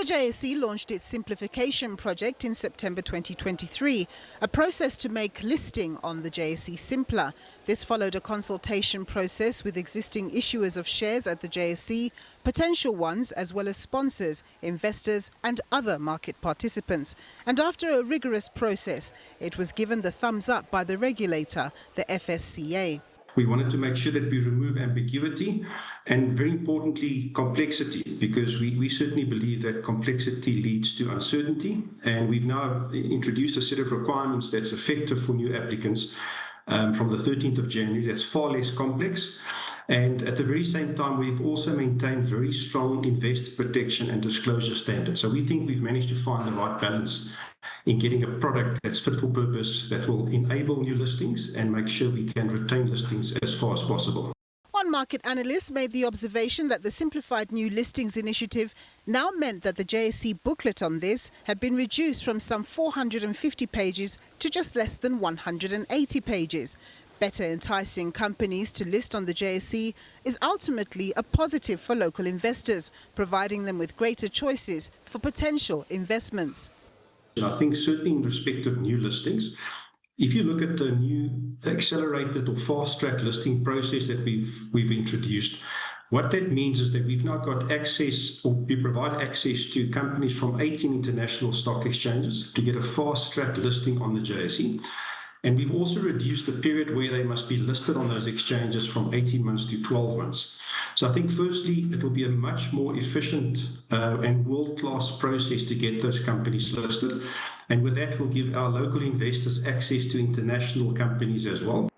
The JSE launched its simplification project in September 2023, a process to make listing on the JSE simpler. This followed a consultation process with existing issuers of shares at the JSE, potential ones as well as sponsors, investors and other market participants. And after a rigorous process, it was given the thumbs up by the regulator, the FSCA. We wanted to make sure that we remove ambiguity and, very importantly, complexity, because we certainly believe that complexity leads to uncertainty. And we've now introduced a set of requirements that's effective for new applicants from the 13th of January. That's far less complex. And at the very same time, we've also maintained very strong investor protection and disclosure standards. So we think we've managed to find the right balance in getting a product that's fit for purpose, that will enable new listings and make sure we can retain listings as far as possible. One market analyst made the observation that the Simplified New Listings initiative now meant that the JSE booklet on this had been reduced from some 450 pages to just less than 180 pages. Better enticing companies to list on the JSE is ultimately a positive for local investors, providing them with greater choices for potential investments. I think certainly in respect of new listings, if you look at the new accelerated or fast-track listing process that we've introduced, what that means is that we've now got access, or we provide access to companies from 18 international stock exchanges to get a fast-track listing on the JSE. And we've also reduced the period where they must be listed on those exchanges from 18 months to 12 months. So I think firstly, it will be a much more efficient and world-class process to get those companies listed. And with that, we'll give our local investors access to international companies as well.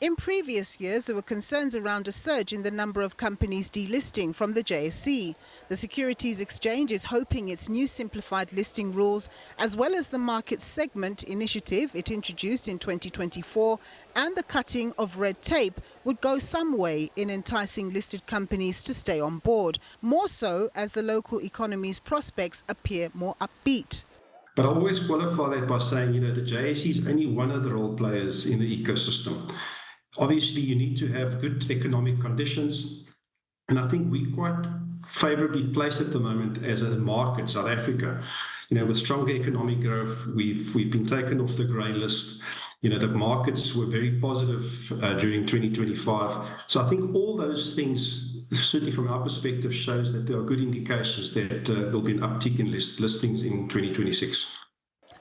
In previous years, there were concerns around a surge in the number of companies delisting from the JSE. The Securities Exchange is hoping its new simplified listing rules, as well as the market segment initiative it introduced in 2024 and the cutting of red tape, would go some way in enticing listed companies to stay on board, more so as the local economy's prospects appear more upbeat. But I always qualify that by saying, the JSE is only one of the role players in the ecosystem. Obviously, you need to have good economic conditions, and I think we're quite favorably placed at the moment as a market, South Africa. With stronger economic growth, we've been taken off the grey list. The markets were very positive during 2025. So I think all those things, certainly from our perspective, shows that there are good indications that there'll be an uptick in listings in 2026.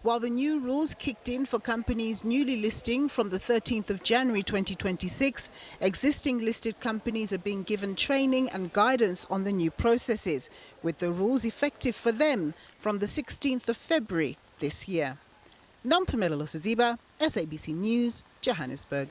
While the new rules kicked in for companies newly listing from the 13th of January 2026, existing listed companies are being given training and guidance on the new processes, with the rules effective for them from the 16th of February this year. Nampumelo Siziba, SABC News, Johannesburg.